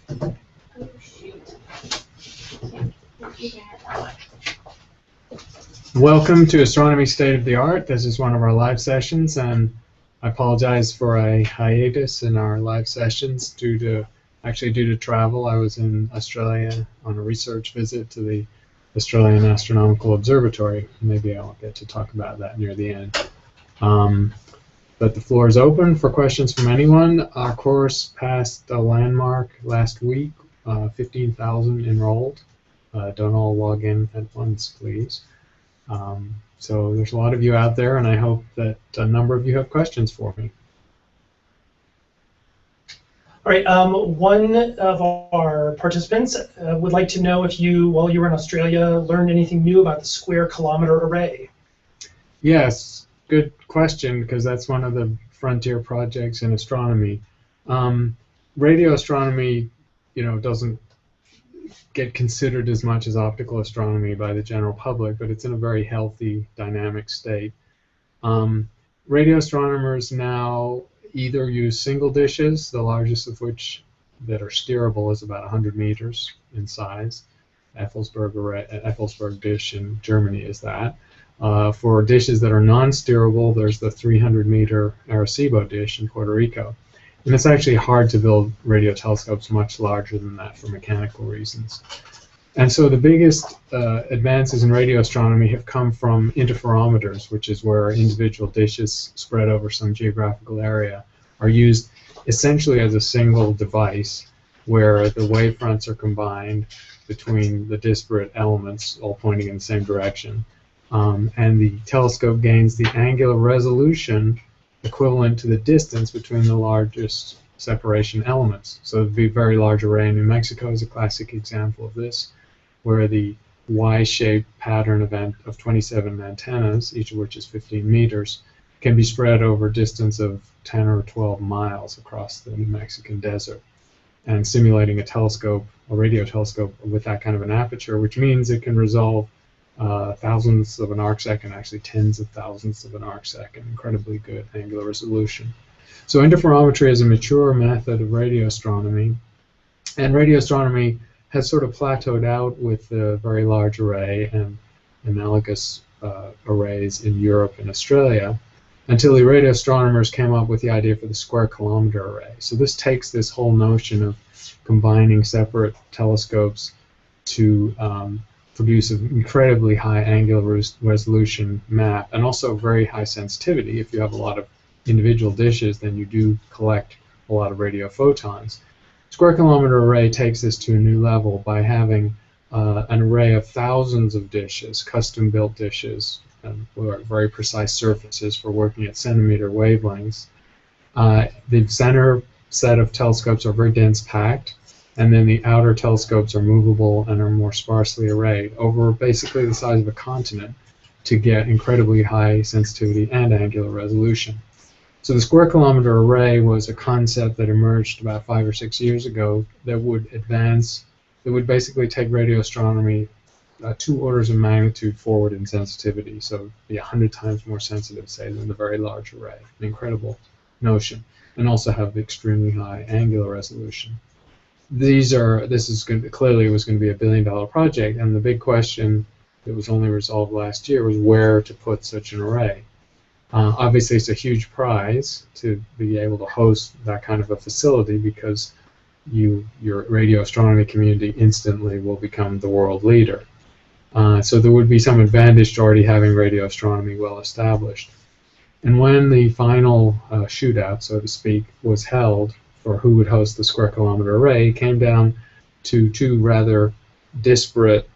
Oh, shoot. Welcome to Astronomy State of the Art. This is one of our live sessions, and I apologize for a hiatus in our live sessions due to travel. I was in Australia on a research visit to the Australian Astronomical Observatory. Maybe I'll get to talk about that near the end. But the floor is open for questions from anyone. Our course passed a landmark last week, 15,000 enrolled. Don't all log in at once, please. So there's a lot of you out there, and I hope that a number of you have questions for me. All right, one of our participants would like to know if you, while you were in Australia, learned anything new about the Square Kilometer Array. Yes, good question, because that's one of the frontier projects in astronomy. Radio astronomy, doesn't get considered as much as optical astronomy by the general public, but it's in a very healthy, dynamic state. Radio astronomers now either use single dishes, the largest of which that are steerable is about 100 meters in size. Effelsberg dish in Germany is that. For dishes that are non-steerable, there's the 300-meter Arecibo dish in Puerto Rico. And it's actually hard to build radio telescopes much larger than that for mechanical reasons. And so the biggest advances in radio astronomy have come from interferometers, which is where individual dishes spread over some geographical area are used essentially as a single device where the wavefronts are combined between the disparate elements all pointing in the same direction. And the telescope gains the angular resolution equivalent to the distance between the largest separation elements. So the very large array in New Mexico is a classic example of this, where the Y-shaped pattern of 27 antennas, each of which is 15 meters, can be spread over a distance of 10 or 12 miles across the New Mexican desert. And simulating a radio telescope with that kind of an aperture, which means it can resolve thousandths of an arc second, actually tens of thousands of an arc second, incredibly good angular resolution. So interferometry is a mature method of radio astronomy, and radio astronomy has sort of plateaued out with the very large array and analogous arrays in Europe and Australia until the radio astronomers came up with the idea for the Square Kilometer Array. So this takes this whole notion of combining separate telescopes to produce an incredibly high angular resolution map and also very high sensitivity. If you have a lot of individual dishes, then you do collect a lot of radio photons. Square Kilometer Array takes this to a new level by having an array of thousands of dishes, custom-built dishes, and very precise surfaces for working at centimeter wavelengths. The center set of telescopes are very dense packed, and then the outer telescopes are movable and are more sparsely arrayed over basically the size of a continent to get incredibly high sensitivity and angular resolution. So the Square Kilometer Array was a concept that emerged about 5 or 6 years ago that would basically take radio astronomy 2 orders of magnitude forward in sensitivity, so be 100 times more sensitive, say, than the very large array. An incredible notion, and also have extremely high angular resolution. This is clearly was going to be $1 billion project, and the big question that was only resolved last year was where to put such an array. Obviously, it's a huge prize to be able to host that kind of a facility because your radio astronomy community instantly will become the world leader. So there would be some advantage to already having radio astronomy well established. And when the final shootout, so to speak, was held for who would host the Square Kilometer Array, it came down to 2 rather disparate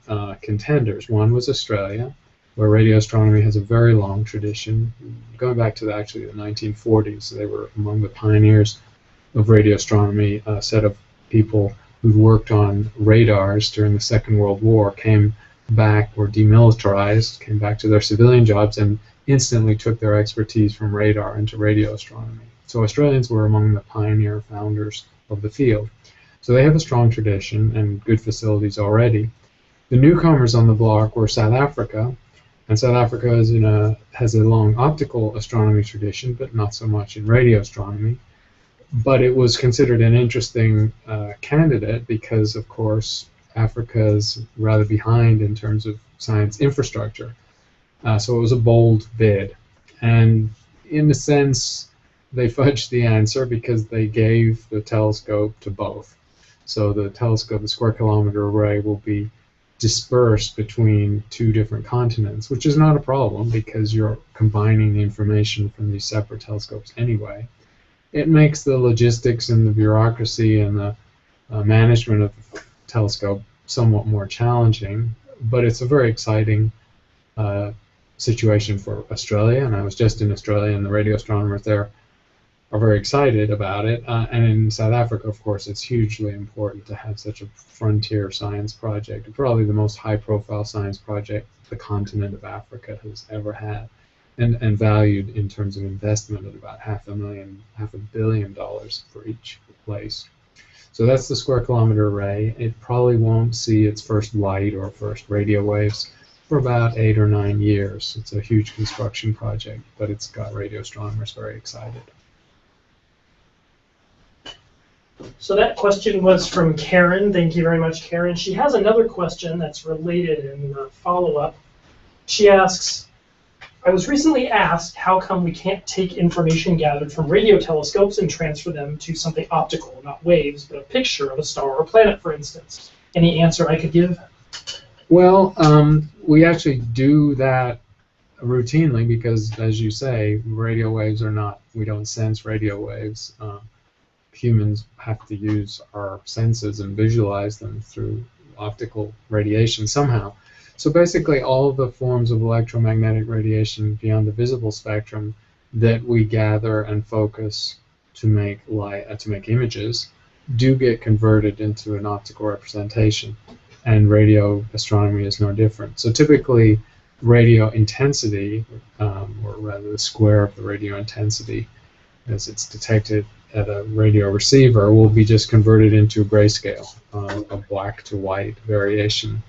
contenders. One was Australia, where radio astronomy has a very long tradition, going back to actually the 1940s. They were among the pioneers of radio astronomy. A set of people who'd worked on radars during the Second World War came back, were demilitarized, came back to their civilian jobs, and instantly took their expertise from radar into radio astronomy. So Australians were among the pioneer founders of the field. So they have a strong tradition and good facilities already. The newcomers on the block were South Africa, and South Africa has a long optical astronomy tradition, but not so much in radio astronomy. But it was considered an interesting candidate because, of course, Africa is rather behind in terms of science infrastructure. So it was a bold bid. And in a sense, they fudged the answer because they gave the telescope to both. So the telescope, the Square Kilometer Array, will be dispersed between two different continents, which is not a problem because you're combining the information from these separate telescopes anyway. It makes the logistics and the bureaucracy and the management of the telescope somewhat more challenging, but it's a very exciting situation for Australia, and I was just in Australia, and the radio astronomers there are very excited about it. And in South Africa, of course, it's hugely important to have such a frontier science project, probably the most high-profile science project the continent of Africa has ever had, and valued in terms of investment at about $500 million for each place. So that's the Square Kilometer Array. It probably won't see its first light or first radio waves for about 8 or 9 years. It's a huge construction project, but it's got radio astronomers very excited. So that question was from Karen. Thank you very much, Karen. She has another question that's related in the follow-up. She asks, I was recently asked how come we can't take information gathered from radio telescopes and transfer them to something optical, not waves, but a picture of a star or planet, for instance. Any answer I could give? Well, we actually do that routinely because, as you say, radio waves are not, we don't sense radio waves. Humans have to use our senses and visualize them through optical radiation somehow. So basically all of the forms of electromagnetic radiation beyond the visible spectrum that we gather and focus to make light, to make images, do get converted into an optical representation, and radio astronomy is no different. So typically radio intensity, or rather the square of the radio intensity as it's detected at a radio receiver, will be just converted into grayscale, a black to white variation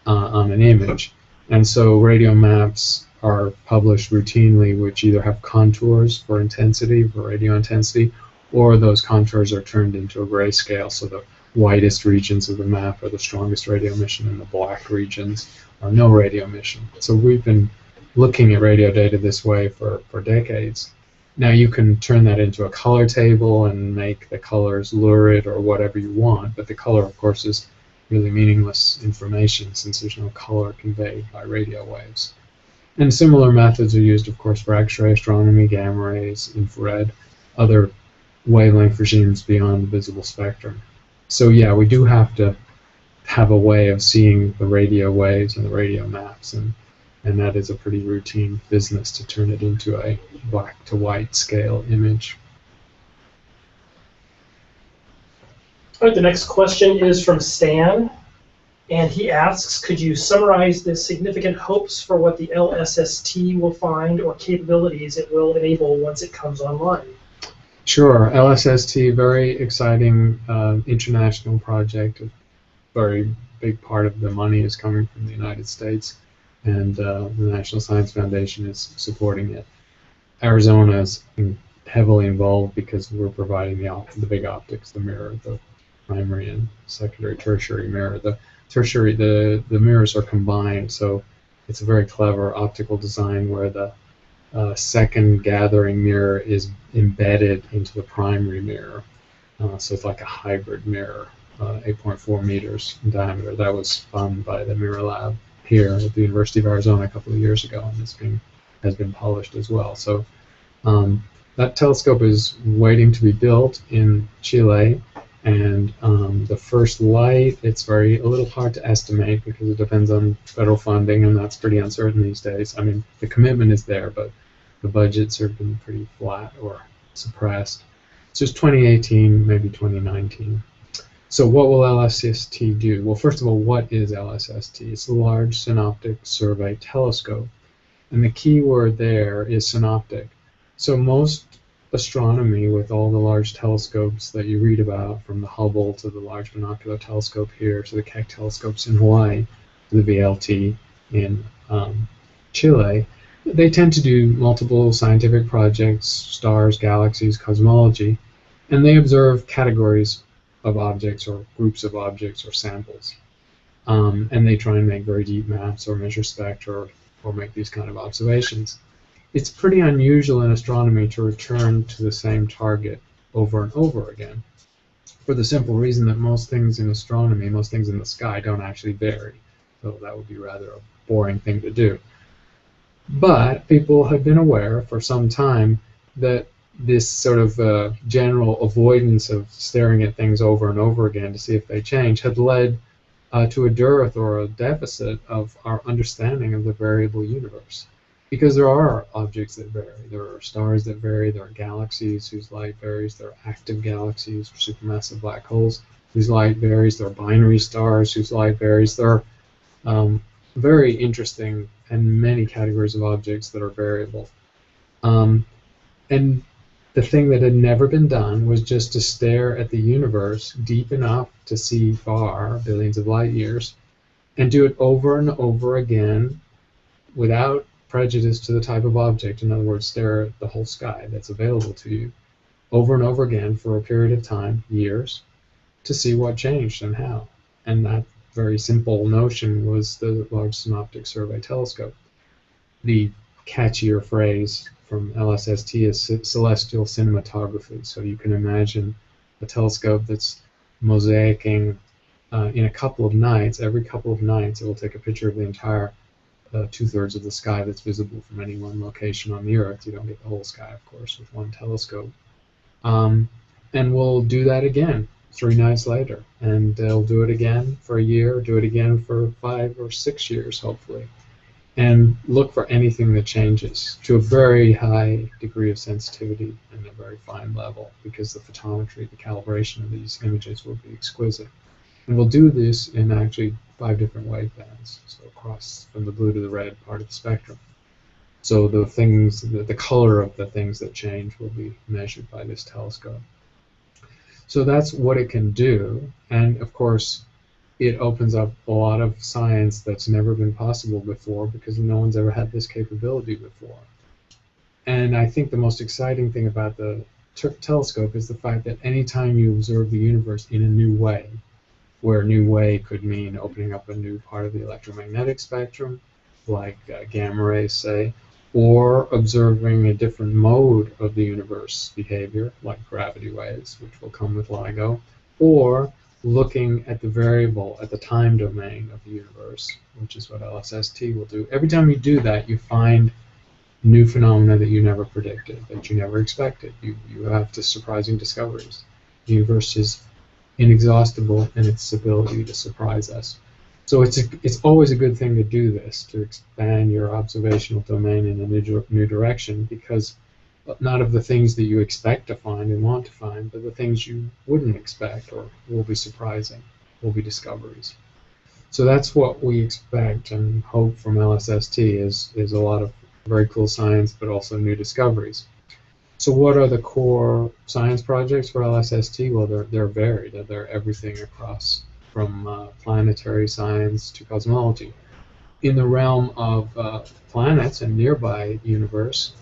on an image. And so radio maps are published routinely, which either have contours for intensity, for radio intensity, or those contours are turned into a grayscale, so the whitest regions of the map are the strongest radio emission, and the black regions are no radio emission. So we've been looking at radio data this way for decades. Now you can turn that into a color table and make the colors lurid or whatever you want, but the color, of course, is really meaningless information since there's no color conveyed by radio waves. And similar methods are used, of course, for X-ray astronomy, gamma rays, infrared, other wavelength regimes beyond the visible spectrum. So yeah, we do have to have a way of seeing the radio waves and the radio maps, and that is a pretty routine business to turn it into a black to white scale image. All right, the next question is from Stan, and he asks, could you summarize the significant hopes for what the LSST will find or capabilities it will enable once it comes online? Sure. LSST, very exciting international project. A very big part of the money is coming from the United States, and the National Science Foundation is supporting it. Arizona is heavily involved because we're providing the big optics, the mirror, the primary and secondary, tertiary mirror. The tertiary, the mirrors are combined, so it's a very clever optical design where the second gathering mirror is embedded into the primary mirror. So it's like a hybrid mirror, 8.4 meters in diameter. That was spun by the Mirror Lab here at the University of Arizona a couple of years ago, and has been polished as well. So that telescope is waiting to be built in Chile, and the first light, it's a little hard to estimate because it depends on federal funding, and that's pretty uncertain these days. I mean, the commitment is there, but the budgets have been pretty flat or suppressed. It's just 2018, maybe 2019. So what will LSST do? Well, first of all, what is LSST? It's a Large Synoptic Survey Telescope. And the key word there is synoptic. So most astronomy with all the large telescopes that you read about, from the Hubble to the Large Binocular Telescope here to the Keck telescopes in Hawaii, to the VLT in Chile, they tend to do multiple scientific projects, stars, galaxies, cosmology. And they observe categories of objects or groups of objects or samples. And they try and make very deep maps or measure spectra or make these kind of observations. It's pretty unusual in astronomy to return to the same target over and over again, for the simple reason that most things in astronomy, most things in the sky, don't actually vary. So that would be rather a boring thing to do. But people have been aware for some time that this sort of general avoidance of staring at things over and over again to see if they change had led to a dearth or a deficit of our understanding of the variable universe. Because there are objects that vary. There are stars that vary. There are galaxies whose light varies. There are active galaxies, supermassive black holes, whose light varies. There are binary stars whose light varies. There are very interesting and many categories of objects that are variable. And the thing that had never been done was just to stare at the universe deep enough to see far, billions of light years, and do it over and over again without prejudice to the type of object. In other words, stare at the whole sky that's available to you over and over again for a period of time, years, to see what changed and how. And that very simple notion was the Large Synoptic Survey Telescope. The catchier phrase from LSST is celestial cinematography. So you can imagine a telescope that's mosaicing in a couple of nights. Every couple of nights it will take a picture of the entire 2/3 of the sky that's visible from any one location on the Earth. You don't get the whole sky, of course, with one telescope. And we'll do that again 3 nights later. And they'll do it again for a year, do it again for 5 or 6 years, hopefully. And look for anything that changes to a very high degree of sensitivity and a very fine level, because the photometry, the calibration of these images will be exquisite. And we'll do this in actually 5 different wavebands, so across from the blue to the red part of the spectrum. So the things, the color of the things that change will be measured by this telescope. So that's what it can do, and of course it opens up a lot of science that's never been possible before, because no one's ever had this capability before. And I think the most exciting thing about the telescope is the fact that anytime you observe the universe in a new way, where a new way could mean opening up a new part of the electromagnetic spectrum, like gamma rays, say, or observing a different mode of the universe behavior, like gravity waves, which will come with LIGO, or looking at the variable at the time domain of the universe, which is what LSST will do. Every time you do that, you find new phenomena that you never predicted, that you never expected. You have the surprising discoveries. The universe is inexhaustible in its ability to surprise us. So it's always a good thing to do this, to expand your observational domain in a new direction, because not of the things that you expect to find and want to find, but the things you wouldn't expect or will be surprising, will be discoveries. So that's what we expect and hope from LSST is a lot of very cool science, but also new discoveries. So what are the core science projects for LSST? Well, they're varied. They're everything across from planetary science to cosmology. In the realm of planets and nearby universe,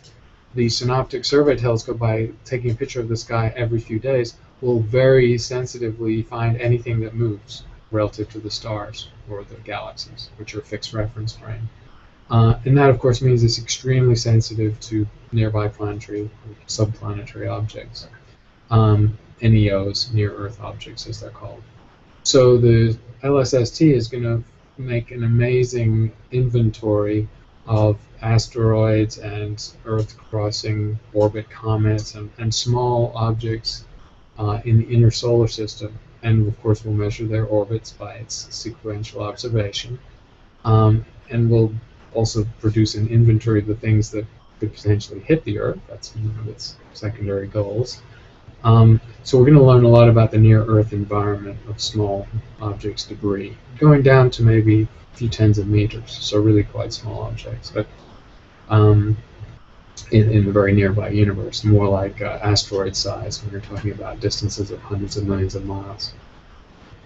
the Synoptic Survey Telescope, by taking a picture of the sky every few days, will very sensitively find anything that moves relative to the stars or the galaxies, which are a fixed reference frame. And that, of course, means it's extremely sensitive to nearby planetary or subplanetary objects, NEOs, near-Earth objects, as they're called. So the LSST is going to make an amazing inventory of asteroids and Earth-crossing orbit comets and small objects in the inner solar system. And, of course, we'll measure their orbits by its sequential observation. And we'll also produce an inventory of the things that could potentially hit the Earth. That's one of its secondary goals. So we're going to learn a lot about the near-Earth environment of small objects, debris, going down to maybe a few tens of meters, so really quite small objects, but in the very nearby universe, more like asteroid size when you're talking about distances of hundreds of millions of miles.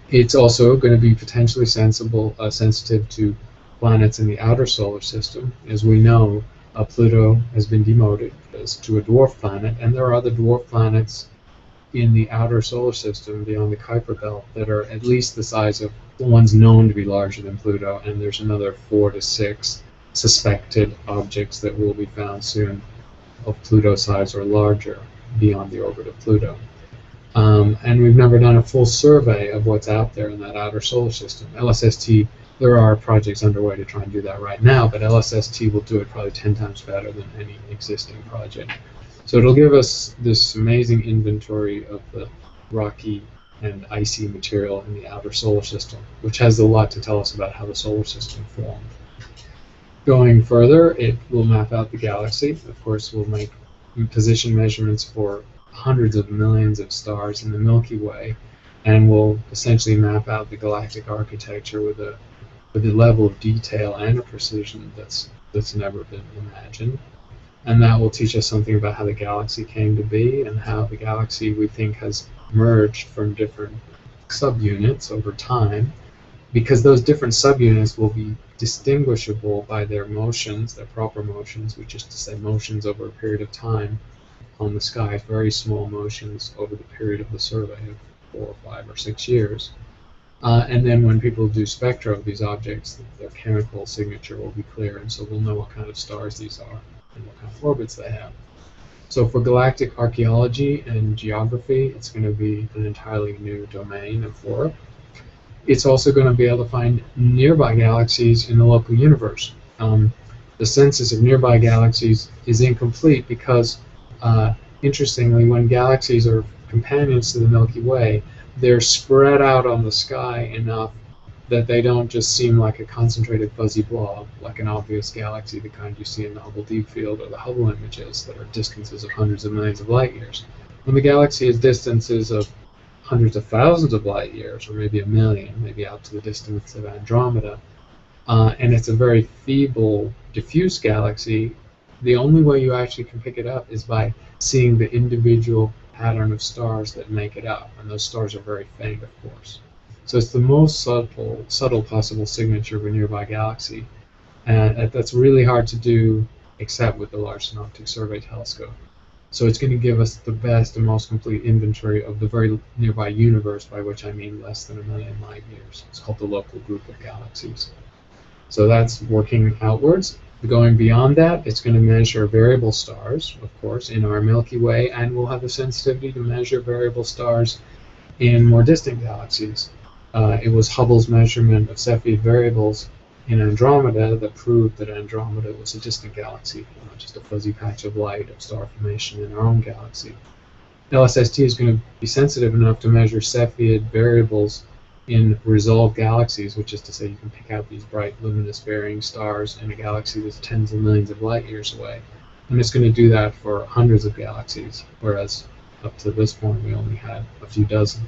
It's also going to be potentially sensitive to planets in the outer solar system. As we know, Pluto has been demoted to a dwarf planet, and there are other dwarf planets in the outer solar system beyond the Kuiper belt that are at least the size of the ones known to be larger than Pluto, and there's another 4 to 6 suspected objects that will be found soon of Pluto size or larger beyond the orbit of Pluto. And we've never done a full survey of what's out there in that outer solar system. LSST, there are projects underway to try and do that right now, but LSST will do it probably 10 times better than any existing project. So it'll give us this amazing inventory of the rocky and icy material in the outer solar system, which has a lot to tell us about how the solar system formed. Going further, it will map out the galaxy. Of course, we'll make position measurements for hundreds of millions of stars in the Milky Way, and we'll essentially map out the galactic architecture with a level of detail and a precision that's never been imagined. And that will teach us something about how the galaxy came to be and how the galaxy, we think, has merged from different subunits over time, because those different subunits will be distinguishable by their motions, their proper motions, which is to say motions over a period of time on the sky, very small motions over the period of the survey of 4 or 5 or 6 years. And then when people do spectra of these objects, their chemical signature will be clear, and so we'll know what kind of stars these are and what kind of orbits they have. So for galactic archaeology and geography, it's going to be an entirely new domain of work. It's also going to be able to find nearby galaxies in the local universe. The census of nearby galaxies is incomplete because, interestingly, when galaxies are companions to the Milky Way, they're spread out on the sky enough that they don't just seem like a concentrated fuzzy blob, like an obvious galaxy, the kind you see in the Hubble Deep Field or the Hubble images that are distances of hundreds of millions of light years. When the galaxy is distances of hundreds of thousands of light years, or maybe a million, maybe out to the distance of Andromeda, and it's a very feeble, diffuse galaxy, the only way you actually can pick it up is by seeing the individual pattern of stars that make it up, and those stars are very faint, of course. So it's the most subtle possible signature of a nearby galaxy, and that's really hard to do except with the Large Synoptic Survey Telescope. So it's going to give us the best and most complete inventory of the very nearby universe, by which I mean less than 1 million light years. It's called the local group of galaxies. So that's working outwards. Going beyond that, it's going to measure variable stars, of course, in our Milky Way, and we'll have the sensitivity to measure variable stars in more distant galaxies. It was Hubble's measurement of Cepheid variables in Andromeda that proved that Andromeda was a distant galaxy, not just a fuzzy patch of light of star formation in our own galaxy. LSST is going to be sensitive enough to measure Cepheid variables in resolved galaxies, which is to say you can pick out these bright luminous varying stars in a galaxy that's tens of millions of light years away. And it's going to do that for hundreds of galaxies, whereas up to this point we only had a few dozen.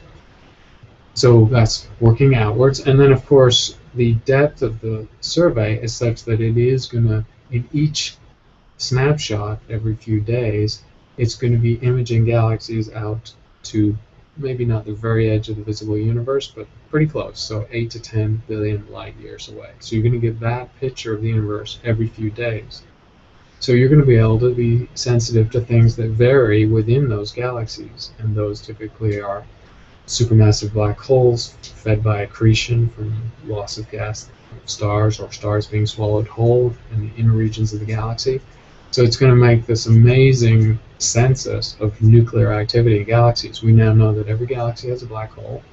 So that's working outwards. And then, of course, the depth of the survey is such that it is going to, in each snapshot every few days, it's going to be imaging galaxies out to maybe not the very edge of the visible universe, but pretty close, so 8 to 10 billion light years away. So you're going to get that picture of the universe every few days. So you're going to be able to be sensitive to things that vary within those galaxies, and those typically are supermassive black holes fed by accretion from loss of gas of stars, or stars being swallowed whole in the inner regions of the galaxy. So it's going to make this amazing census of nuclear activity in galaxies. We now know that every galaxy has a black hole,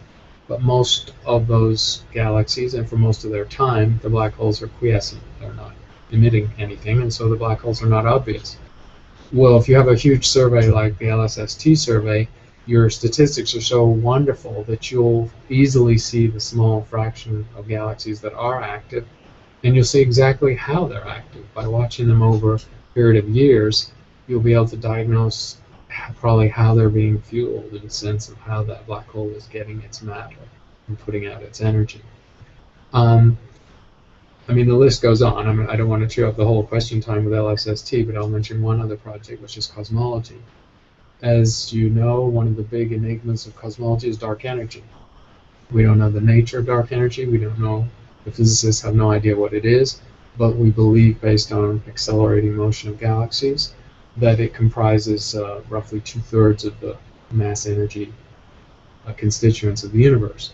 but most of those galaxies, and for most of their time, the black holes are quiescent. They're not emitting anything, and so the black holes are not obvious. Well, if you have a huge survey like the LSST survey, your statistics are so wonderful that you'll easily see the small fraction of galaxies that are active, and you'll see exactly how they're active. By watching them over a period of years, you'll be able to diagnose probably how they're being fueled, in a sense of how that black hole is getting its matter and putting out its energy. I mean, the list goes on. I don't want to chew up the whole question time with LSST, but I'll mention one other project, which is cosmology. As you know, one of the big enigmas of cosmology is dark energy. We don't know the nature of dark energy. We don't know, the physicists have no idea what it is, but we believe, based on accelerating motion of galaxies, that it comprises roughly 2/3 of the mass energy constituents of the universe.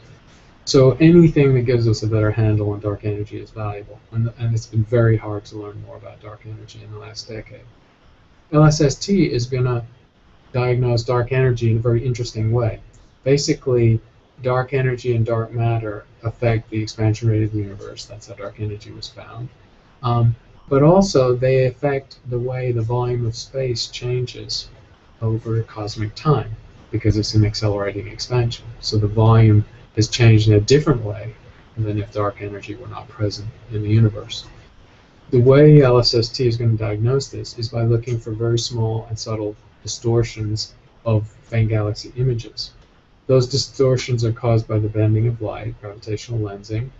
So anything that gives us a better handle on dark energy is valuable, and it's been very hard to learn more about dark energy in the last decade. LSST is going to diagnose dark energy in a very interesting way. Basically, dark energy and dark matter affect the expansion rate of the universe. That's how dark energy was found. But also, they affect the way the volume of space changes over cosmic time, because it's an accelerating expansion. So the volume is changed in a different way than if dark energy were not present in the universe. The way LSST is going to diagnose this is by looking for very small and subtle distortions of faint galaxy images. Those distortions are caused by the bending of light, gravitational lensing,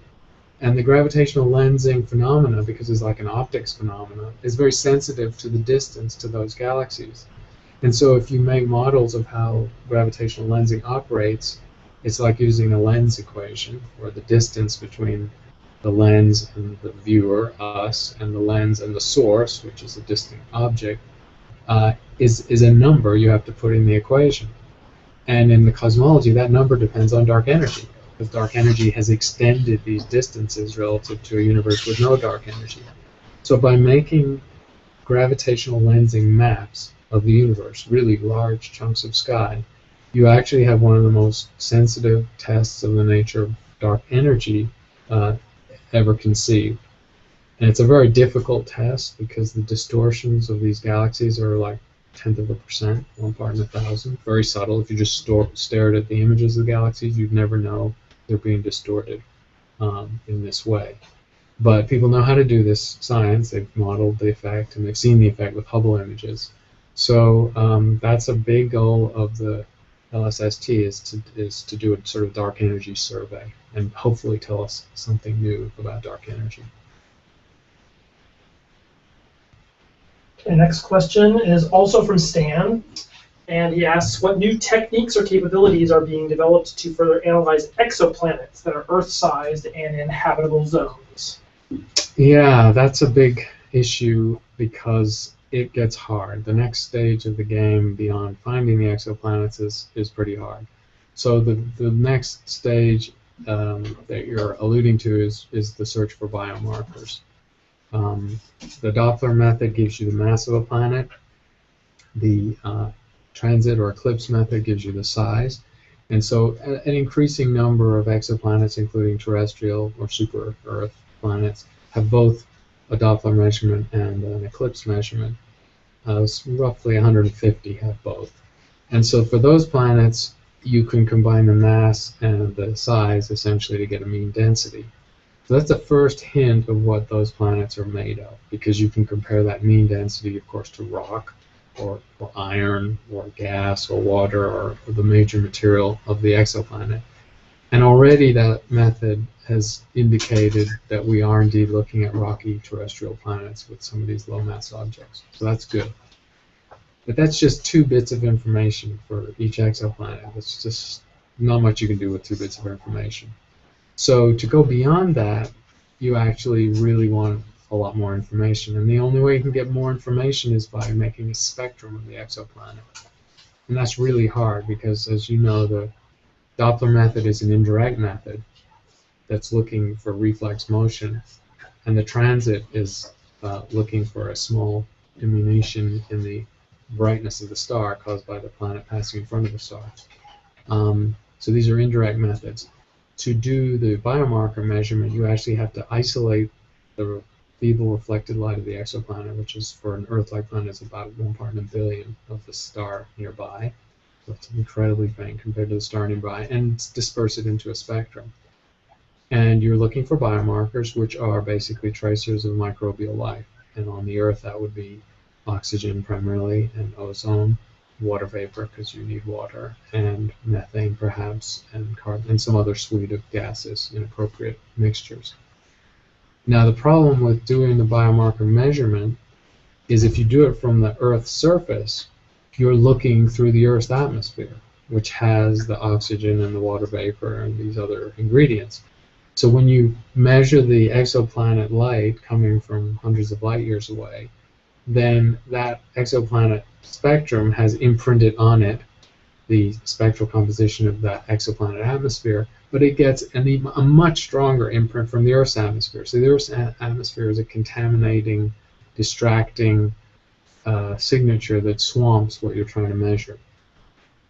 and the gravitational lensing phenomena, because it's like an optics phenomena, is very sensitive to the distance to those galaxies. And so if you make models of how gravitational lensing operates, it's like using a lens equation, where the distance between the lens and the viewer, us, and the lens and the source, which is a distant object, is a number you have to put in the equation. And in the cosmology, that number depends on dark energy, because dark energy has extended these distances relative to a universe with no dark energy. So by making gravitational lensing maps of the universe, really large chunks of sky, you actually have one of the most sensitive tests of the nature of dark energy ever conceived. And it's a very difficult test because the distortions of these galaxies are like 0.1%, 1 part in 1,000, very subtle. If you just stared at the images of the galaxies, you'd never know they're being distorted in this way. But people know how to do this science. They've modeled the effect, and they've seen the effect with Hubble images. So that's a big goal of the LSST, is to do a sort of dark energy survey and hopefully tell us something new about dark energy. Okay, next question is also from Stan, and he asks, what new techniques or capabilities are being developed to further analyze exoplanets that are Earth-sized and in habitable zones? Yeah, that's a big issue because it gets hard. The next stage of the game beyond finding the exoplanets is pretty hard. So the next stage that you're alluding to is the search for biomarkers. The Doppler method gives you the mass of a planet. The transit or eclipse method gives you the size. And so an increasing number of exoplanets, including terrestrial or super-Earth planets, have both a Doppler measurement and an eclipse measurement. Roughly 150 have both. And so for those planets, you can combine the mass and the size essentially to get a mean density. So that's the first hint of what those planets are made of, because you can compare that mean density, of course, to rock or iron or gas or water or the major material of the exoplanet. And already that method has indicated that we are indeed looking at rocky terrestrial planets with some of these low-mass objects. So that's good. But that's just 2 bits of information for each exoplanet. That's just not much you can do with 2 bits of information. So to go beyond that, you actually really want a lot more information. And the only way you can get more information is by making a spectrum of the exoplanet. And that's really hard because, as you know, the Doppler method is an indirect method that's looking for reflex motion, and the transit is looking for a small diminution in the brightness of the star caused by the planet passing in front of the star. So these are indirect methods. To do the biomarker measurement, you actually have to isolate the feeble reflected light of the exoplanet, which is, for an Earth-like planet, is about 1 part in a billion of the star nearby. So it's incredibly faint compared to the star nearby, and disperse it into a spectrum. And you're looking for biomarkers, which are basically tracers of microbial life. And on the Earth, that would be oxygen primarily, and ozone, water vapor, because you need water, and methane perhaps, and carbon, and some other suite of gases in appropriate mixtures. Now the problem with doing the biomarker measurement is if you do it from the Earth's surface, you're looking through the Earth's atmosphere, which has the oxygen and the water vapor and these other ingredients. So when you measure the exoplanet light coming from hundreds of light years away, then that exoplanet spectrum has imprinted on it the spectral composition of that exoplanet atmosphere, but it gets a much stronger imprint from the Earth's atmosphere. So the Earth's atmosphere is a contaminating, distracting signature that swamps what you're trying to measure.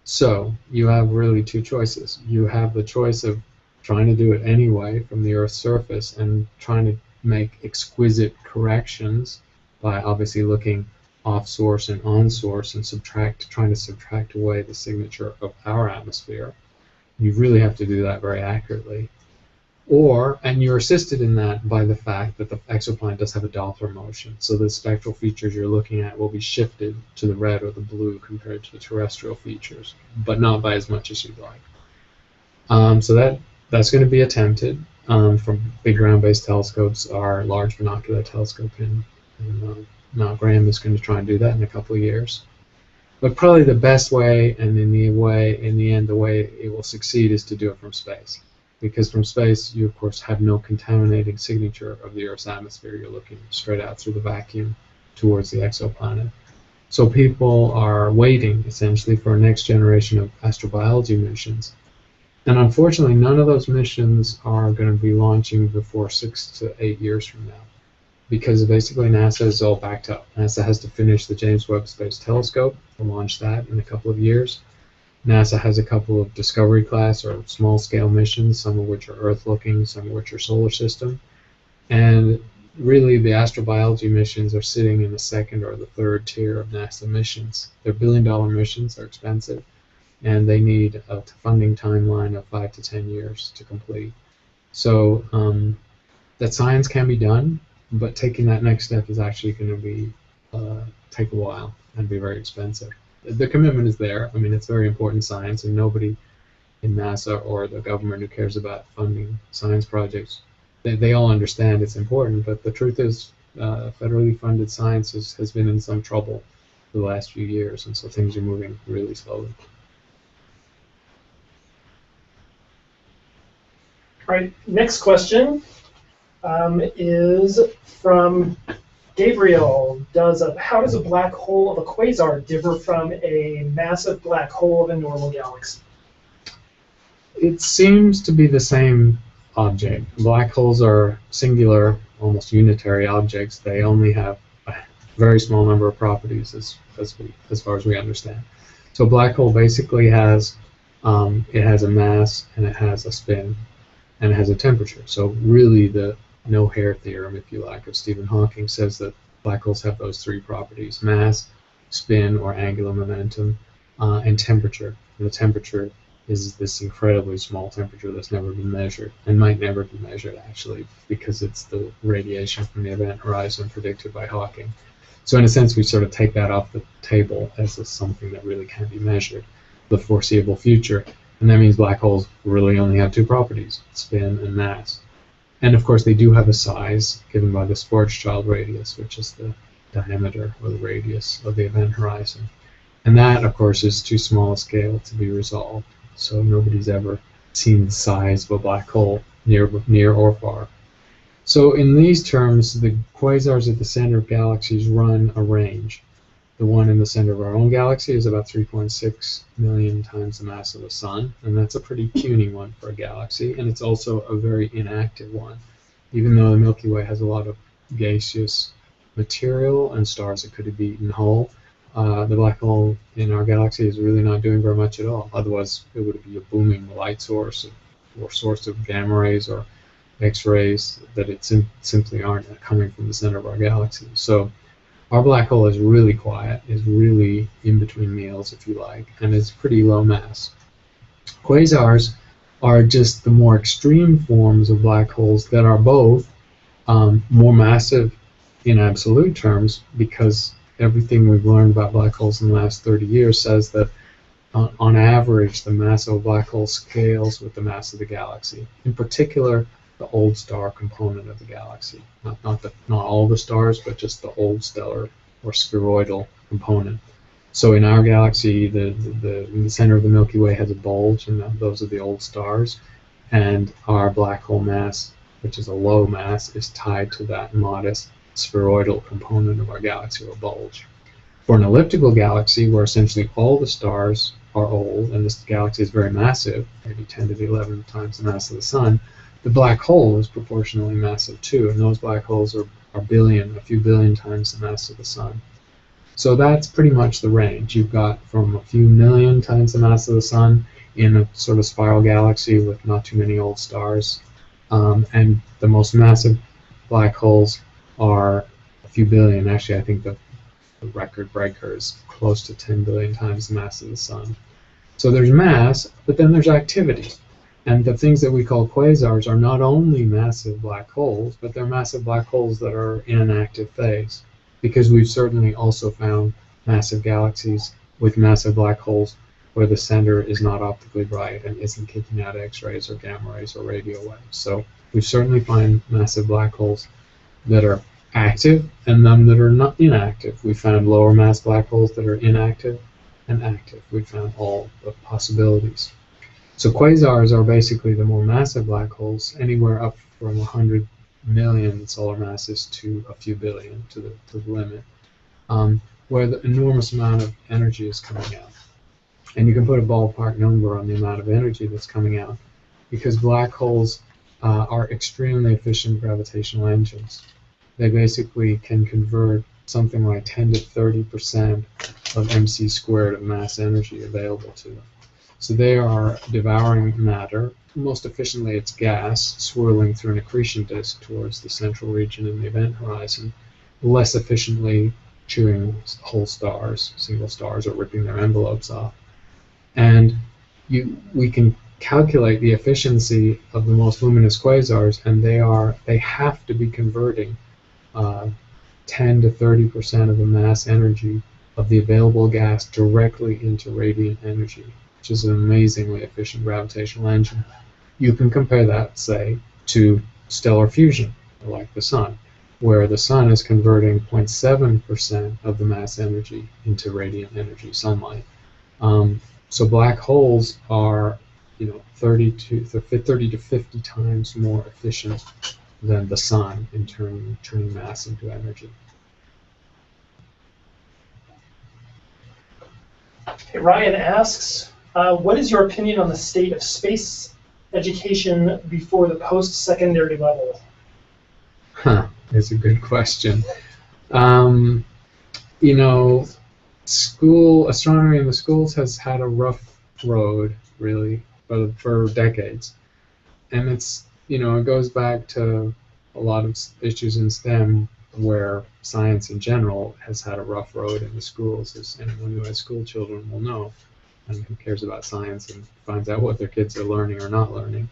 So you have really two choices. You have the choice of trying to do it anyway from the Earth's surface and trying to make exquisite corrections by obviously looking off source and on source and trying to subtract away the signature of our atmosphere. You really have to do that very accurately. And you're assisted in that by the fact that the exoplanet does have a Doppler motion. So the spectral features you're looking at will be shifted to the red or the blue compared to the terrestrial features, but not by as much as you'd like. So that's going to be attempted from big ground-based telescopes. Our large binocular telescope in Mount Graham is going to try and do that in a couple of years. But probably the best way, and in the end, the way it will succeed is to do it from space. Because from space, you of course have no contaminating signature of the Earth's atmosphere. You're looking straight out through the vacuum towards the exoplanet. So people are waiting, essentially, for a next generation of astrobiology missions. And unfortunately, none of those missions are going to be launching before 6 to 8 years from now. Because basically NASA is all backed up. NASA has to finish the James Webb Space Telescope and launch that in a couple of years. NASA has a couple of Discovery class or small-scale missions, some of which are Earth-looking, some of which are solar system. And really, the astrobiology missions are sitting in the second or the third tier of NASA missions. They're billion-dollar missions, they're expensive, and they need a funding timeline of 5 to 10 years to complete. So that science can be done, but taking that next step is actually going to be take a while and be very expensive. The commitment is there. I mean, it's very important science, and nobody in NASA or the government who cares about funding science projects, they all understand it's important, but the truth is federally funded science has been in some trouble for the last few years, and so things are moving really slowly. All right, next question is from Gabriel. How does a black hole of a quasar differ from a massive black hole of a normal galaxy? It seems to be the same object. Black holes are singular, almost unitary objects. They only have a very small number of properties as far as we understand. So a black hole basically has it has a mass, and it has a spin, and it has a temperature. So really the no-hair theorem, if you like, of Stephen Hawking says that black holes have those three properties: mass, spin or angular momentum, and temperature. And the temperature is this incredibly small temperature that's never been measured, and might never be measured actually, because it's the radiation from the event horizon predicted by Hawking. So in a sense, we sort of take that off the table as something that really can't be measured for the foreseeable future, and that means black holes really only have two properties: spin and mass. And of course, they do have a size given by the Schwarzschild radius, which is the diameter or the radius of the event horizon. And that, of course, is too small a scale to be resolved. So nobody's ever seen the size of a black hole near or far. So in these terms, the quasars at the center of galaxies run a range. The one in the center of our own galaxy is about 3.6 million times the mass of the Sun, and that's a pretty puny one for a galaxy, and it's also a very inactive one. Even though the Milky Way has a lot of gaseous material and stars that could be eaten whole, the black hole in our galaxy is really not doing very much at all. Otherwise, it would be a booming light source or source of gamma rays or X-rays that simply aren't coming from the center of our galaxy. So our black hole is really quiet, is really in between meals, if you like, and is pretty low mass. Quasars are just the more extreme forms of black holes that are both more massive in absolute terms, because everything we've learned about black holes in the last 30 years says that on average the mass of a black hole scales with the mass of the galaxy. In particular, the old star component of the galaxy. Not all the stars, but just the old stellar or spheroidal component. So in our galaxy, the center of the Milky Way has a bulge, and those are the old stars. And our black hole mass, which is a low mass, is tied to that modest spheroidal component of our galaxy, or bulge. For an elliptical galaxy, where essentially all the stars are old, and this galaxy is very massive, maybe 10 to the 11 times the mass of the sun, the black hole is proportionally massive too, and those black holes are a few billion times the mass of the sun. So that's pretty much the range. You've got from a few million times the mass of the sun in a sort of spiral galaxy with not too many old stars, and the most massive black holes are a few billion. Actually, I think the record breaker is close to 10 billion times the mass of the sun. So there's mass, but then there's activity. And the things that we call quasars are not only massive black holes, but they're massive black holes that are in an active phase. Because we've certainly also found massive galaxies with massive black holes where the center is not optically bright and isn't kicking out X-rays or gamma rays or radio waves. So we certainly find massive black holes that are active and them that are not inactive. We found lower mass black holes that are inactive and active. We found all the possibilities. So quasars are basically the more massive black holes, anywhere up from 100 million solar masses to a few billion, to the limit, where the enormous amount of energy is coming out. And you can put a ballpark number on the amount of energy that's coming out, because black holes are extremely efficient gravitational engines. They basically can convert something like 10 to 30% of mc squared of mass energy available to them. So they are devouring matter. Most efficiently, it's gas swirling through an accretion disk towards the central region in the event horizon. Less efficiently, chewing whole stars, single stars, or ripping their envelopes off. And we can calculate the efficiency of the most luminous quasars, and they have to be converting 10 to 30% of the mass energy of the available gas directly into radiant energy, which is an amazingly efficient gravitational engine. You can compare that, say, to stellar fusion, like the sun, where the sun is converting 0.7% of the mass energy into radiant energy, sunlight. So black holes are, 30 to 50 times more efficient than the sun in turning mass into energy. Okay, Ryan asks, what is your opinion on the state of space education before the post-secondary level? That's a good question. Astronomy in the schools has had a rough road, really, for decades. And it goes back to a lot of issues in STEM where science in general has had a rough road in the schools, as anyone who has school children will know, and who cares about science and finds out what their kids are learning or not learning.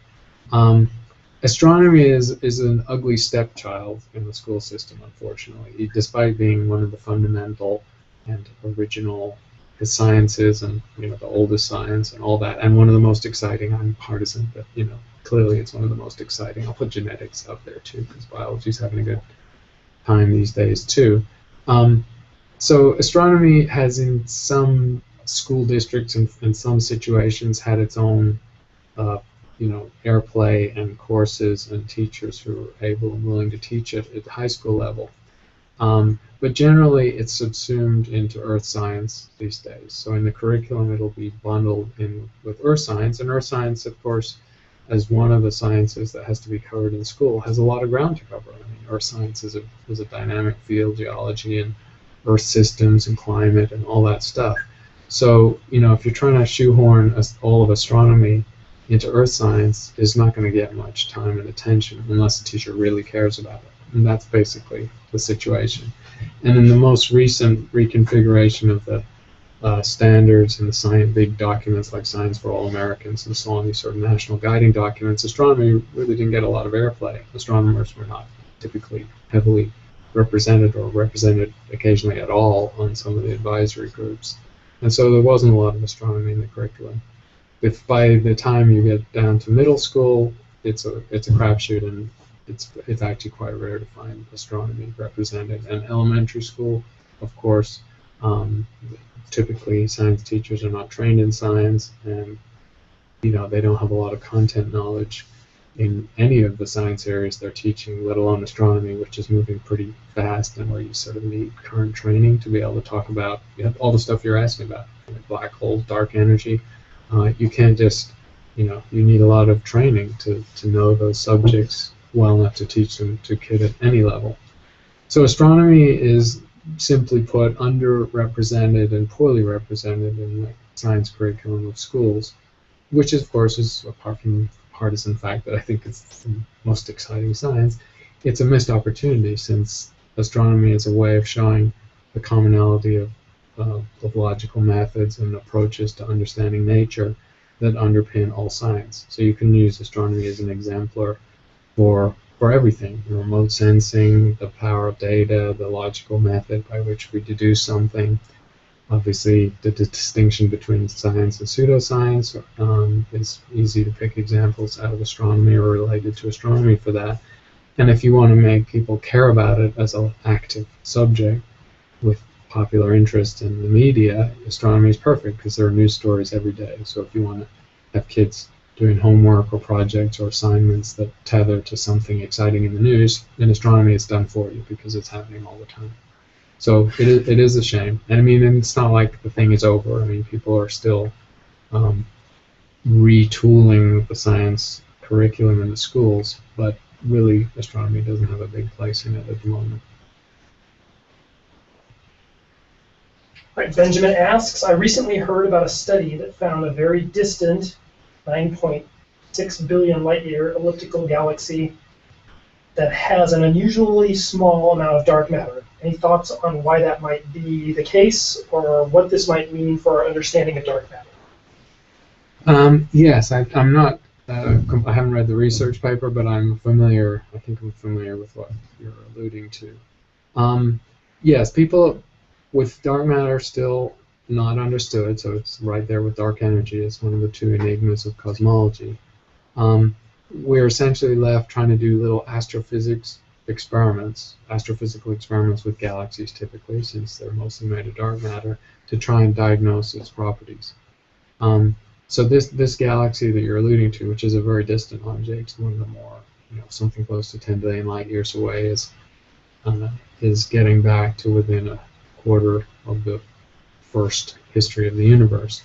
Astronomy is an ugly stepchild in the school system, unfortunately, despite being one of the fundamental and original sciences and the oldest science and all that, and one of the most exciting. I'm partisan, but clearly it's one of the most exciting. I'll put genetics up there too, because biology's having a good time these days too. So astronomy has, in some school districts and in some situations, had its own airplay and courses and teachers who are able and willing to teach it at the high school level. But generally, it's subsumed into earth science these days. So in the curriculum, it'll be bundled in with earth science. And earth science, of course, as one of the sciences that has to be covered in school, has a lot of ground to cover. I mean, earth science is a dynamic field, geology and earth systems and climate and all that stuff. So, if you're trying to shoehorn all of astronomy into earth science, is not going to get much time and attention unless the teacher really cares about it. And that's basically the situation. And in the most recent reconfiguration of the standards and the big documents like Science for All Americans and so on, these sort of national guiding documents, astronomy really didn't get a lot of airplay. Astronomers were not typically heavily represented or represented occasionally at all on some of the advisory groups. And so there wasn't a lot of astronomy in the curriculum. If by the time you get down to middle school, it's a crapshoot, and it's actually quite rare to find astronomy represented. And elementary school, of course, typically science teachers are not trained in science, and they don't have a lot of content knowledge in any of the science areas they're teaching, let alone astronomy, which is moving pretty fast and where you sort of need current training to be able to talk about all the stuff you're asking about. like black holes, dark energy. You can't just, you need a lot of training to know those subjects well enough to teach them to a kid at any level. So astronomy is, simply put, underrepresented and poorly represented in the science curriculum of schools, which of course is, apart from the partisan fact that I think it's the most exciting science, it's a missed opportunity, since astronomy is a way of showing the commonality of logical methods and approaches to understanding nature that underpin all science. So you can use astronomy as an exemplar for everything: remote sensing, the power of data, the logical method by which we deduce something. Obviously, the distinction between science and pseudoscience is easy to pick examples out of astronomy or related to astronomy for that. And if you want to make people care about it as an active subject with popular interest in the media, astronomy is perfect, because there are news stories every day. So if you want to have kids doing homework or projects or assignments that tether to something exciting in the news, then astronomy is done for you, because it's happening all the time. So it is a shame. And I mean, it's not like the thing is over. I mean, people are still retooling the science curriculum in the schools, but really astronomy doesn't have a big place in it at the moment. All right, Benjamin asks, I recently heard about a study that found a very distant 9.6 billion light-year elliptical galaxy that has an unusually small amount of dark matter. Any thoughts on why that might be the case, or what this might mean for our understanding of dark matter? Yes, I'm not. I haven't read the research paper, but I'm familiar. I think I'm familiar with what you're alluding to. Yes, people with dark matter still not understood. So it's right there with dark energy. It's one of the two enigmas of cosmology. We're essentially left trying to do little astrophysical experiments with galaxies typically, since they're mostly made of dark matter, to try and diagnose its properties. So this galaxy that you're alluding to, which is a very distant object, one of the more, something close to 10 billion light years away, is getting back to within a quarter of the first history of the universe.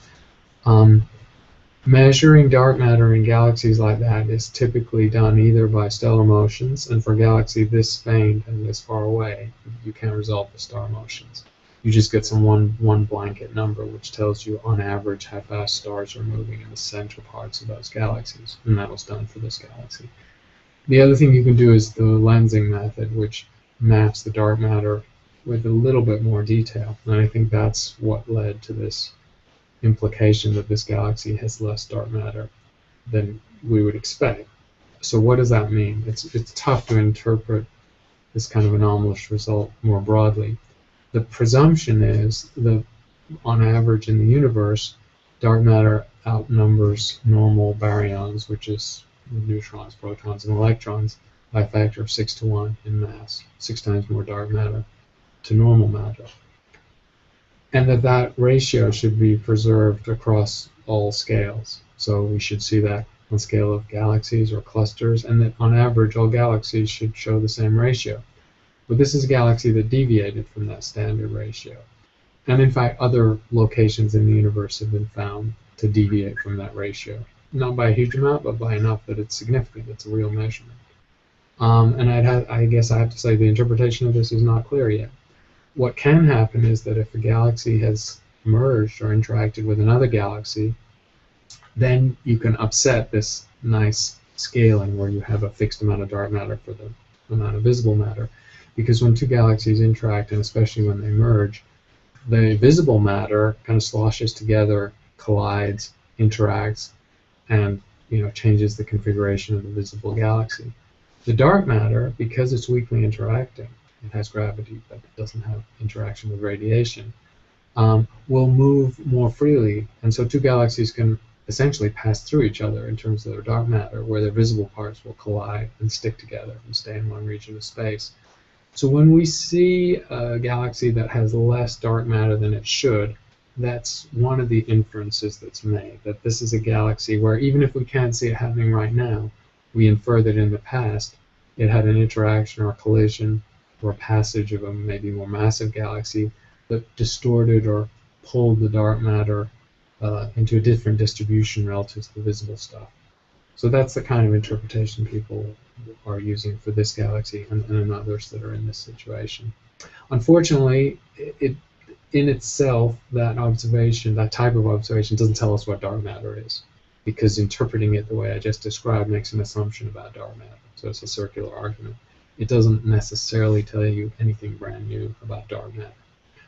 Measuring dark matter in galaxies like that is typically done either by stellar motions, and for a galaxy this faint and this far away, you can't resolve the star motions. You just get some one blanket number which tells you on average how fast stars are moving in the central parts of those galaxies, and that was done for this galaxy. The other thing you can do is the lensing method, which maps the dark matter with a little bit more detail, and I think that's what led to this implication that this galaxy has less dark matter than we would expect. So what does that mean? It's tough to interpret this kind of anomalous result more broadly. The presumption is that on average in the universe, dark matter outnumbers normal baryons, which is neutrons, protons, and electrons, by a factor of 6 to 1 in mass, 6 times more dark matter to normal matter. And that ratio should be preserved across all scales. So we should see that on scale of galaxies or clusters, and that on average all galaxies should show the same ratio. But this is a galaxy that deviated from that standard ratio. And in fact, other locations in the universe have been found to deviate from that ratio. Not by a huge amount, but by enough that it's significant. It's a real measurement. And I guess I have to say the interpretation of this is not clear yet. What can happen is that if a galaxy has merged or interacted with another galaxy, then you can upset this nice scaling where you have a fixed amount of dark matter for the amount of visible matter. Because when two galaxies interact, and especially when they merge, the visible matter kind of sloshes together, collides, interacts, and changes the configuration of the visible galaxy. The dark matter, because it's weakly interacting, it has gravity, but it doesn't have interaction with radiation, will move more freely. And so two galaxies can essentially pass through each other in terms of their dark matter, where their visible parts will collide and stick together and stay in one region of space. So when we see a galaxy that has less dark matter than it should, that's one of the inferences that's made, that this is a galaxy where even if we can't see it happening right now, we infer that in the past it had an interaction or a collision or a passage of a maybe more massive galaxy that distorted or pull the dark matter into a different distribution relative to the visible stuff. So that's the kind of interpretation people are using for this galaxy and others that are in this situation. Unfortunately, in itself, that observation, that type of observation, doesn't tell us what dark matter is, because interpreting it the way I just described makes an assumption about dark matter. So it's a circular argument. It doesn't necessarily tell you anything brand new about dark matter.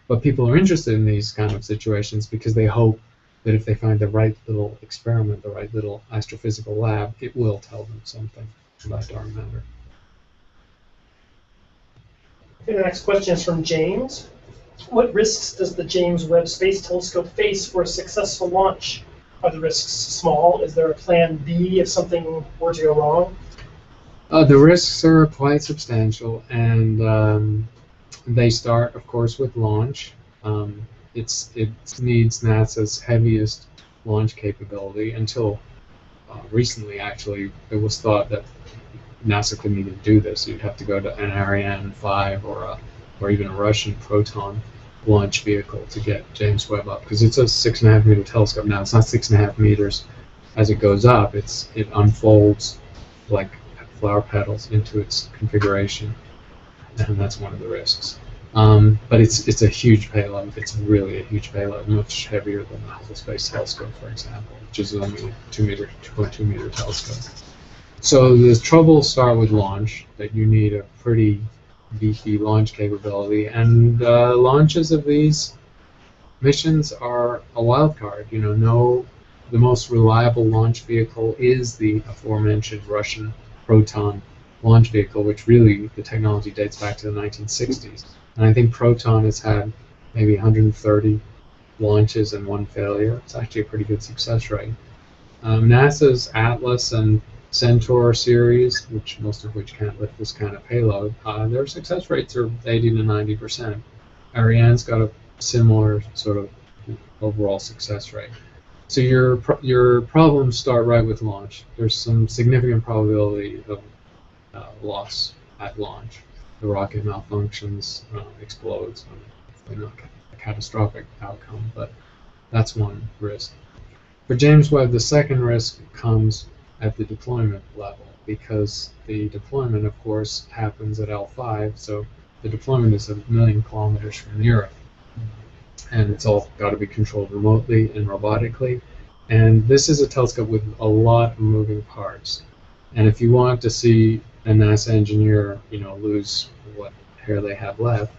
But people are interested in these kind of situations because they hope that if they find the right little experiment, the right little astrophysical lab, it will tell them something about dark matter. Okay, the next question is from James. What risks does the James Webb Space Telescope face for a successful launch? Are the risks small? Is there a plan B if something were to go wrong? The risks are quite substantial, and they start, of course, with launch. It needs NASA's heaviest launch capability. Until recently, actually, it was thought that NASA couldn't even do this. You'd have to go to an Ariane 5 or even a Russian Proton launch vehicle to get James Webb up, because it's a 6.5 meter telescope now. It's not 6.5 meters as it goes up. It unfolds like flower petals into its configuration, and that's one of the risks. But it's a huge payload. It's really a huge payload, much heavier than the Hubble Space Telescope, for example, which is only a 2.2 meter telescope. So the troubles start with launch, that you need a pretty beefy launch capability, and launches of these missions are a wild card. The most reliable launch vehicle is the aforementioned Russian Proton launch vehicle, which really, the technology dates back to the 1960s. And I think Proton has had maybe 130 launches and one failure. It's actually a pretty good success rate. NASA's Atlas and Centaur series, most of which can't lift this kind of payload, their success rates are 80 to 90%. Ariane's got a similar sort of overall success rate. So your problems start right with launch. There's some significant probability of loss at launch. The rocket malfunctions, explodes. Hopefully not a catastrophic outcome, but that's one risk. For James Webb, the second risk comes at the deployment level, because the deployment, of course, happens at L5, so the deployment is 1 million kilometers from the Earth. And it's all got to be controlled remotely and robotically. And this is a telescope with a lot of moving parts. And if you want to see a NASA engineer, lose what hair they have left,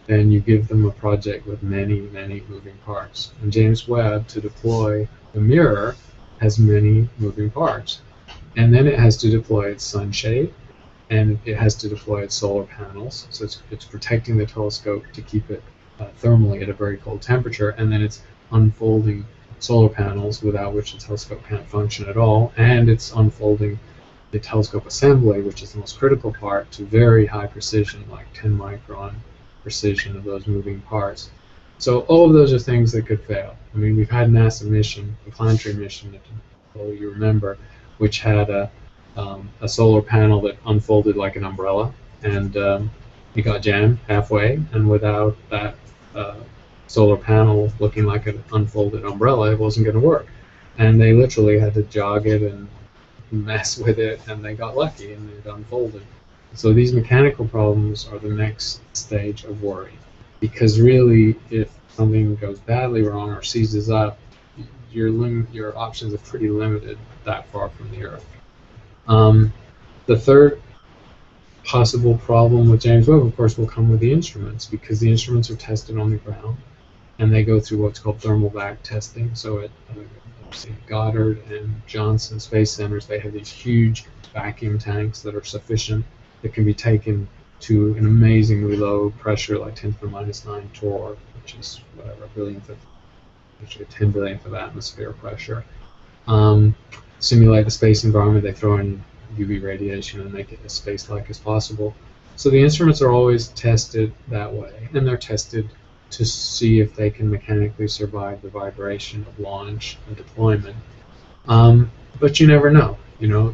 then you give them a project with many, many moving parts. And James Webb, to deploy the mirror, has many moving parts. And then it has to deploy its sunshade, and it has to deploy its solar panels. So it's protecting the telescope to keep it thermally at a very cold temperature, and then it's unfolding solar panels, without which the telescope can't function at all, and it's unfolding the telescope assembly, which is the most critical part, to very high precision, like 10 micron precision of those moving parts. So all of those are things that could fail. I mean, we've had NASA mission, the planetary mission, if you remember, which had a solar panel that unfolded like an umbrella, and it got jammed halfway, and without that solar panel looking like an unfolded umbrella, it wasn't going to work. And they literally had to jog it and mess with it, and they got lucky, and it unfolded. So these mechanical problems are the next stage of worry, because really, if something goes badly wrong or seizes up, your options are pretty limited that far from the Earth. The third possible problem with James Webb, of course, will come with the instruments, because the instruments are tested on the ground, and they go through what's called thermal vac testing. So at Goddard and Johnson Space Centers, they have these huge vacuum tanks that are sufficient, that can be taken to an amazingly low pressure, like 10 to the minus 9 torr, which is whatever, actually 10 billionth of atmosphere pressure. Simulate the space environment. They throw in UV radiation and make it as space-like as possible. So the instruments are always tested that way, and they're tested to see if they can mechanically survive the vibration of launch and deployment. But you never know.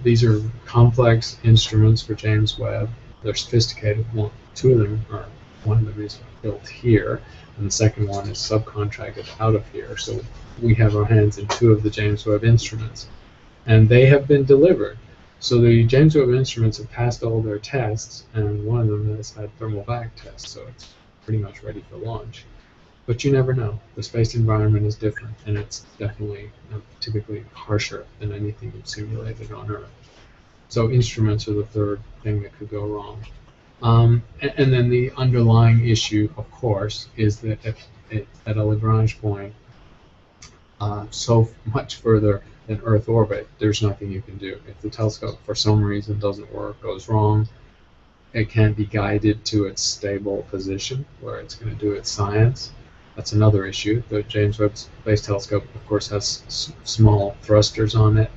These are complex instruments for James Webb. They're sophisticated. Well, two of them are one of them is built here, and the second one is subcontracted out of here. So we have our hands in 2 of the James Webb instruments, and they have been delivered. So the James Webb instruments have passed all their tests, and one of them has had thermal vac tests, so it's pretty much ready for launch. But you never know. The space environment is different, and it's definitely typically harsher than anything you've simulated on Earth. So instruments are the third thing that could go wrong. And then the underlying issue, of course, is that at a Lagrange point so much further than Earth orbit, there's nothing you can do. If the telescope for some reason doesn't work, goes wrong, it can't be guided to its stable position where it's going to do its science. That's another issue. The James Webb Space Telescope, of course, has small thrusters on it,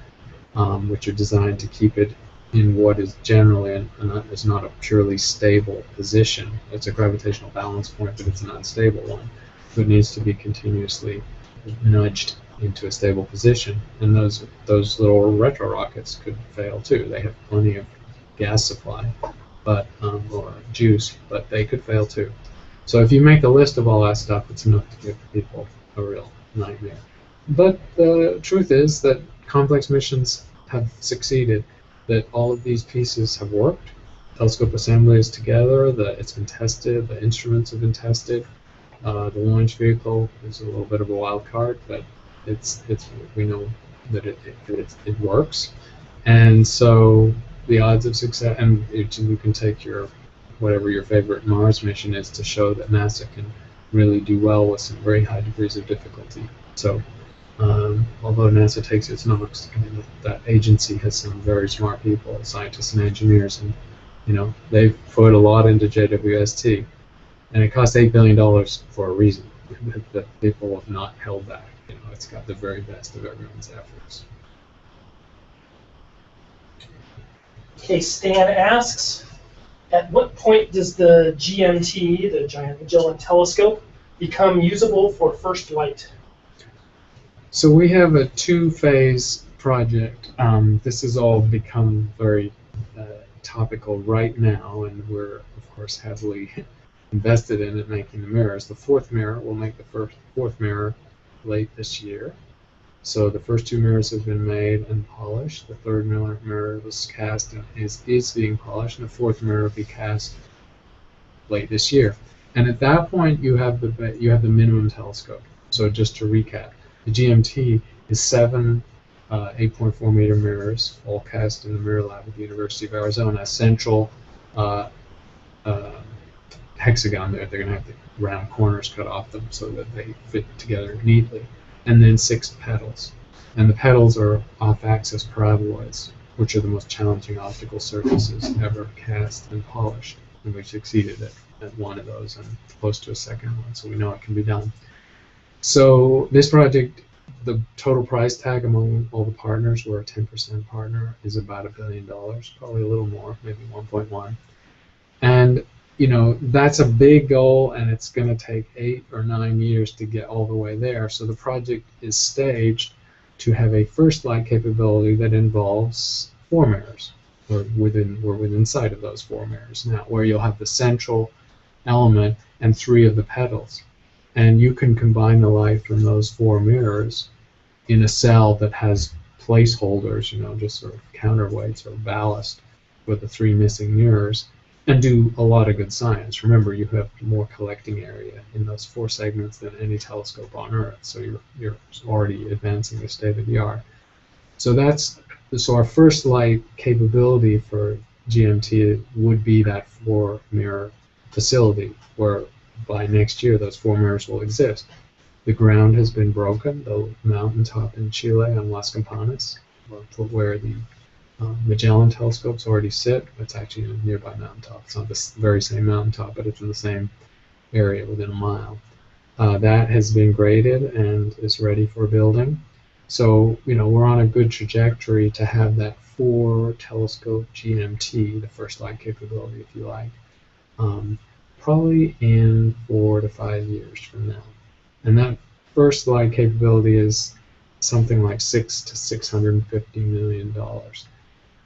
which are designed to keep it in what is generally is not a purely stable position. It's a gravitational balance point, but it's an unstable one. So it needs to be continuously nudged into a stable position. And those little retro rockets could fail too. They have plenty of gas supply, but or juice, but they could fail too. So if you make a list of all that stuff, it's enough to give people a real nightmare. But the truth is that complex missions have succeeded, that all of these pieces have worked. Telescope assembly is together, it's been tested, the instruments have been tested. The launch vehicle is a little bit of a wild card, but we know that it works. And so the odds of success, and you can take whatever your favorite Mars mission is to show that NASA can really do well with some very high degrees of difficulty. So although NASA takes its knocks, that agency has some very smart people, scientists and engineers, and they've put a lot into JWST, and it cost $8 billion for a reason. That people have not held back. It's got the very best of everyone's efforts. Okay, Stan asks, at what point does the GMT, the Giant Magellan Telescope, become usable for first light? So we have a 2-phase project. This has all become very topical right now, and we're, of course, heavily invested in it, making the mirrors. The 4th mirror, we'll make the 4th mirror late this year. So the first 2 mirrors have been made and polished. The 3rd mirror was cast and is being polished, and the 4th mirror will be cast late this year. And at that point, you have the minimum telescope. So just to recap, the GMT is 7 8.4 meter mirrors, all cast in the Mirror Lab at the University of Arizona. A central hexagon there. They're going to have the round corners cut off them so that they fit together neatly. And then 6 petals. And the petals are off-axis paraboloids, which are the most challenging optical surfaces ever cast and polished. And we succeeded at one of those and close to a second one, so we know it can be done. So this project, the total price tag among all the partners, we're a 10% partner, is about $1 billion, probably a little more, maybe 1.1. And that's a big goal, and it's going to take 8 or 9 years to get all the way there. So the project is staged to have a first light capability that involves 4 mirrors. We're within sight of those 4 mirrors now, where you'll have the central element and 3 of the petals. And you can combine the light from those 4 mirrors in a cell that has placeholders, just sort of counterweights or ballast for the 3 missing mirrors, and do a lot of good science. Remember, you have more collecting area in those 4 segments than any telescope on Earth, so you're already advancing the state of the art. So our first light capability for GMT would be that 4 mirror facility, where by next year those 4 mirrors will exist. The ground has been broken, the mountaintop in Chile on Las Campanas, where the Magellan telescopes already sit. It's actually a nearby mountaintop. It's not the very same mountaintop, but it's in the same area within a mile. That has been graded and is ready for building. So, we're on a good trajectory to have that 4 telescope GMT, the first light capability, if you like, probably in 4 to 5 years from now. And that first light capability is something like $600 to $650 million.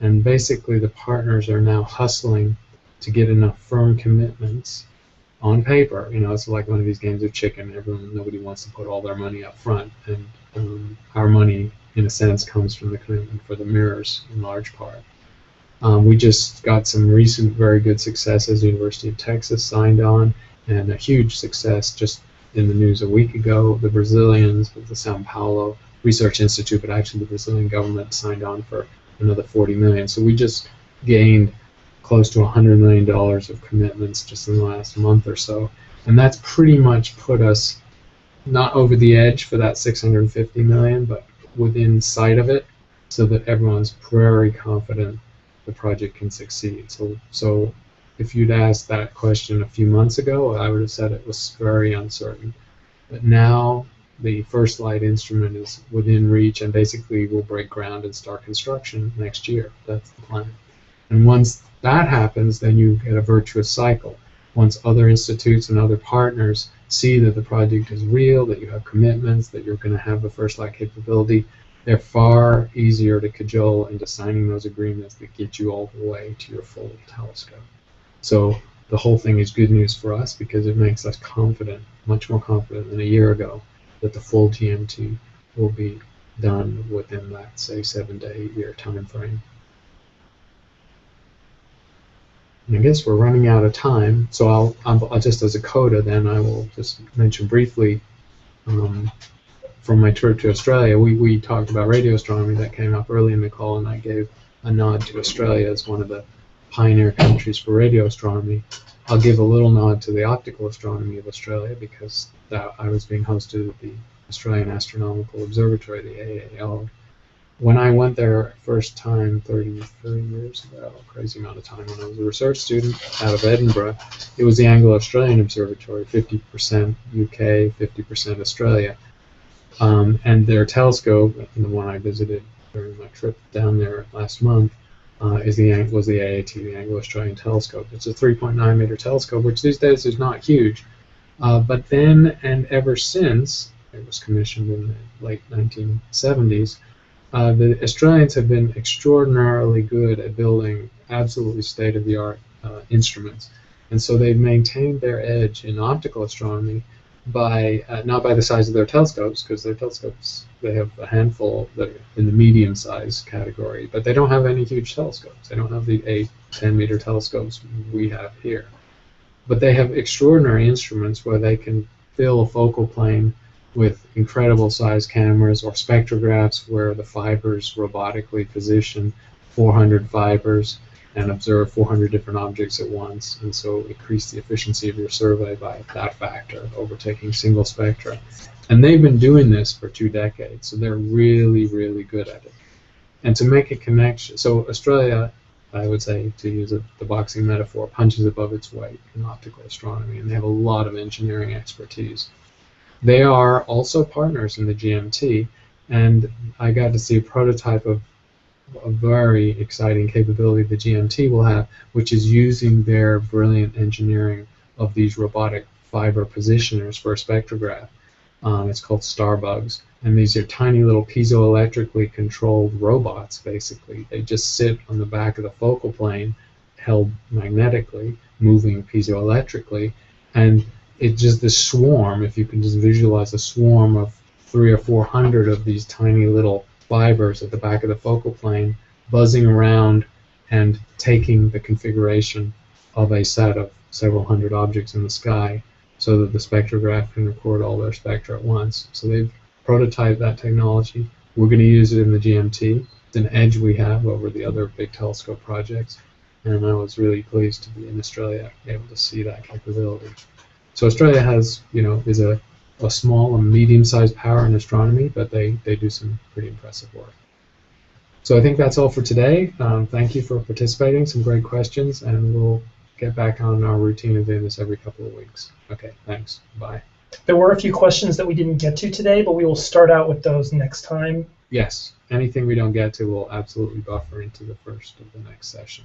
And basically the partners are now hustling to get enough firm commitments on paper, it's like one of these games of chicken. Nobody wants to put all their money up front, and our money, in a sense, comes from the commitment for the mirrors in large part. We just got some recent very good successes. The University of Texas signed on, and a huge success just in the news a week ago. The Brazilians with the Sao Paulo Research Institute, but actually the Brazilian government signed on for another 40 million. So we just gained close to $100 million of commitments just in the last month or so. And that's pretty much put us not over the edge for that 650 million, but within sight of it, so that everyone's very confident the project can succeed. So if you'd asked that question a few months ago, I would have said it was very uncertain. But now the first light instrument is within reach, and basically will break ground and start construction next year. That's the plan. And once that happens, then you get a virtuous cycle. Once other institutes and other partners see that the project is real, that you have commitments, that you're going to have the first light capability, they're far easier to cajole into signing those agreements that get you all the way to your full telescope. So the whole thing is good news for us, because it makes us confident, much more confident than a year ago, that the full GMT will be done within that, say, 7 to 8 year time frame. And I guess we're running out of time, so I'll just as a coda then, I will just mention briefly from my trip to Australia, we talked about radio astronomy. That came up early in the call, and I gave a nod to Australia as one of the pioneer countries for radio astronomy. I'll give a little nod to the optical astronomy of Australia, because I was being hosted at the Australian Astronomical Observatory, the AAO. When I went there first time 33 years ago, crazy amount of time, when I was a research student out of Edinburgh, it was the Anglo-Australian Observatory, 50% UK, 50% Australia. And their telescope, the one I visited during my trip down there last month, was the AAT, the Anglo-Australian Telescope. It's a 3.9 meter telescope, which these days is not huge. But then and ever since, it was commissioned in the late 1970s, the Australians have been extraordinarily good at building absolutely state-of-the-art instruments. And so they've maintained their edge in optical astronomy by, not by the size of their telescopes, because their telescopes, they have a handful that are in the medium-size category, but they don't have any huge telescopes. They don't have the 8-10 meter telescopes we have here. But they have extraordinary instruments where they can fill a focal plane with incredible size cameras, or spectrographs where the fibers robotically position 400 fibers and observe 400 different objects at once, and so increase the efficiency of your survey by that factor, overtaking single spectra. And they've been doing this for 2 decades, so they're really, really good at it. And to make a connection, so Australia, I would say, to use the boxing metaphor, punches above its weight in optical astronomy, and they have a lot of engineering expertise. They are also partners in the GMT, and I got to see a prototype of a very exciting capability the GMT will have, which is using their brilliant engineering of these robotic fiber positioners for a spectrograph. It's called Starbugs, and these are tiny little piezoelectrically controlled robots, basically. They just sit on the back of the focal plane, held magnetically, moving piezoelectrically, and it's just this swarm, if you can just visualize a swarm of 300 or 400 of these tiny little fibers at the back of the focal plane, buzzing around and taking the configuration of a set of several hundred objects in the sky, so that the spectrograph can record all their spectra at once. So they've prototyped that technology. We're going to use it in the GMT. It's an edge we have over the other big telescope projects, and I was really pleased to be in Australia, able to see that capability. So Australia has, is a small and medium-sized power in astronomy, but they do some pretty impressive work. So I think that's all for today. Thank you for participating. Some great questions, and we'll get back on our routine of doing this every couple of weeks. Okay, thanks. Bye. There were a few questions that we didn't get to today, but we will start out with those next time. Yes. Anything we don't get to, we'll absolutely buffer into the first of the next session.